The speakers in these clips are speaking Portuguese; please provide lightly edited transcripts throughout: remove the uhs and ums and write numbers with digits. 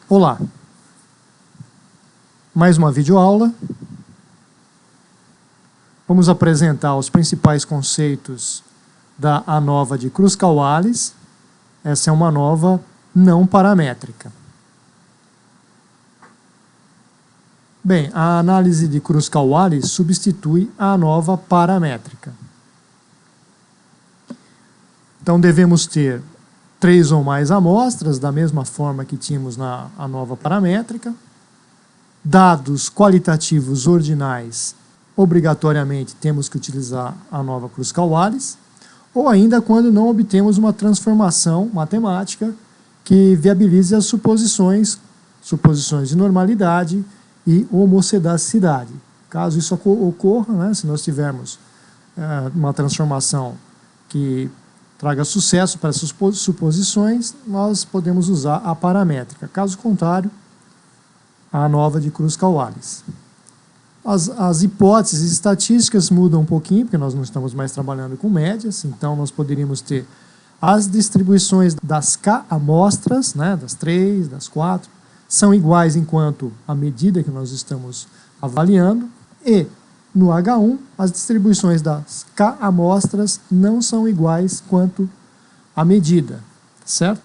Olá, mais uma videoaula. Vamos apresentar os principais conceitos da ANOVA de Kruskal-Wallis. Essa é uma ANOVA não paramétrica. Bem, a análise de Kruskal-Wallis substitui a ANOVA paramétrica. Então devemos ter 3 ou mais amostras, da mesma forma que tínhamos na ANOVA paramétrica. Dados qualitativos ordinais, obrigatoriamente temos que utilizar a ANOVA Kruskal-Wallis, ou ainda quando não obtemos uma transformação matemática que viabilize as suposições de normalidade e homocedaticidade. Caso isso ocorra, né, se nós tivermos uma transformação que traga sucesso para essas suposições, nós podemos usar a paramétrica. Caso contrário, a ANOVA de Kruskal-Wallis. As hipóteses estatísticas mudam um pouquinho, porque nós não estamos mais trabalhando com médias, então nós poderíamos ter as distribuições das K amostras, né, das 3, das 4, são iguais enquanto a medida que nós estamos avaliando, e no H1, as distribuições das K amostras não são iguais quanto a medida, certo?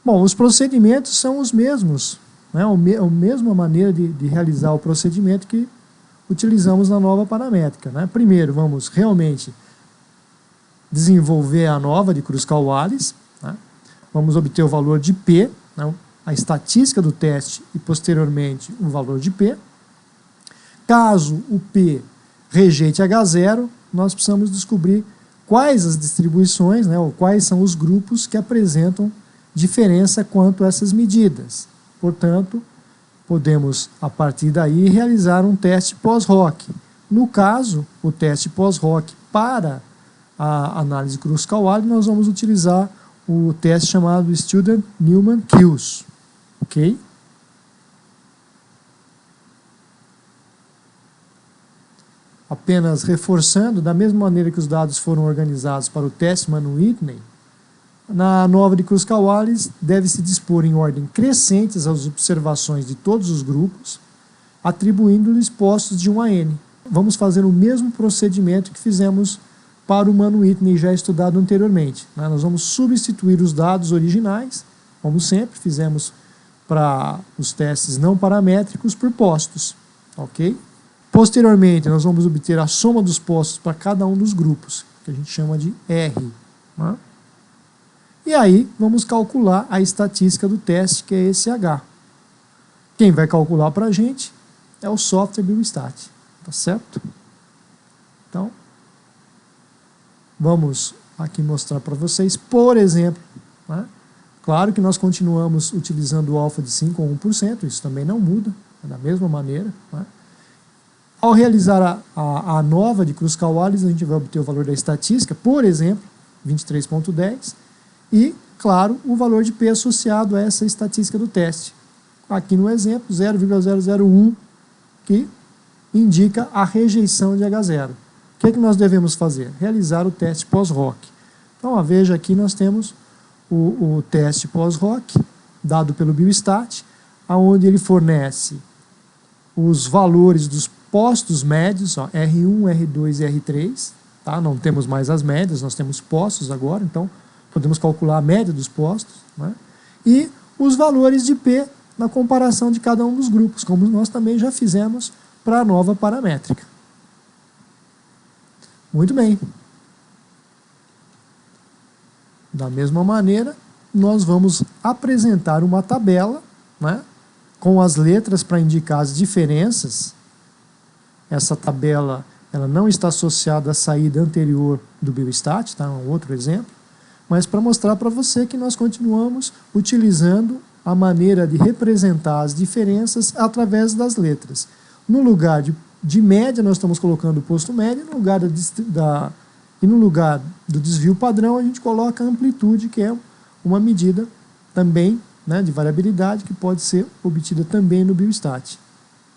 Bom, os procedimentos são os mesmos, né? A mesma maneira de realizar o procedimento que utilizamos na ANOVA paramétrica, né? Primeiro, vamos realmente desenvolver a ANOVA de Kruskal-Wallis, né? Vamos obter o valor de P, né? A estatística do teste e, posteriormente, o valor de P. Caso o P rejeite H0, nós precisamos descobrir quais as distribuições, né, ou quais são os grupos que apresentam diferença quanto a essas medidas. Portanto, podemos, a partir daí, realizar um teste pós-hoc. No caso, o teste pós-hoc para a análise Kruskal-Wallis, nós vamos utilizar o teste chamado Student-Newman-Kills. Ok? Apenas reforçando, da mesma maneira que os dados foram organizados para o teste Mann-Whitney, na ANOVA de Kruskal-Wallis deve-se dispor em ordem crescente as observações de todos os grupos, atribuindo-lhes postos de 1 a n. Vamos fazer o mesmo procedimento que fizemos para o Mann-Whitney já estudado anteriormente. Nós vamos substituir os dados originais, como sempre fizemos para os testes não paramétricos, por postos. Ok? Posteriormente, nós vamos obter a soma dos postos para cada um dos grupos, que a gente chama de R. Né? E aí, vamos calcular a estatística do teste, que é esse H. Quem vai calcular para a gente é o software Biostat. Tá certo? Então, vamos aqui mostrar para vocês, por exemplo, né? Claro que nós continuamos utilizando o alfa de 5 ou 1%, isso também não muda, é da mesma maneira, né? Ao realizar a ANOVA de Kruskal-Wallis, a gente vai obter o valor da estatística, por exemplo, 23,10, e, claro, o valor de P associado a essa estatística do teste. Aqui no exemplo, 0,001, que indica a rejeição de H0. O que é que nós devemos fazer? Realizar o teste pós-hoc. Então, veja aqui nós temos o teste pós-hoc, dado pelo Biostat, onde ele fornece os valores dos postos médios, ó, R1, R2 e R3, tá? Não temos mais as médias, nós temos postos agora, então podemos calcular a média dos postos, né? E os valores de P na comparação de cada um dos grupos, como nós também já fizemos para a ANOVA paramétrica. Muito bem. Da mesma maneira, nós vamos apresentar uma tabela, né, com as letras para indicar as diferenças. Essa tabela ela não está associada à saída anterior do Biostat, tá? Um outro exemplo, mas para mostrar para você que nós continuamos utilizando a maneira de representar as diferenças através das letras. No lugar de média, nós estamos colocando o posto médio, e no lugar do desvio padrão, a gente coloca a amplitude, que é uma medida também, né, de variabilidade, que pode ser obtida também no Biostat.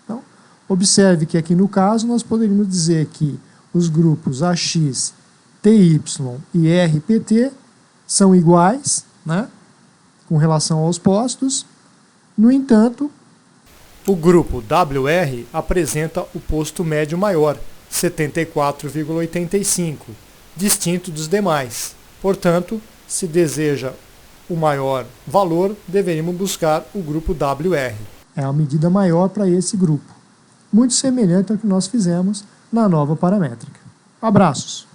Então, observe que aqui no caso nós poderíamos dizer que os grupos AX, TY e RPT são iguais, né? com relação aos postos. No entanto, o grupo WR apresenta o posto médio maior, 74,85, distinto dos demais. Portanto, se deseja o maior valor, deveríamos buscar o grupo WR. É a medida maior para esse grupo, muito semelhante ao que nós fizemos na nova paramétrica. Abraços!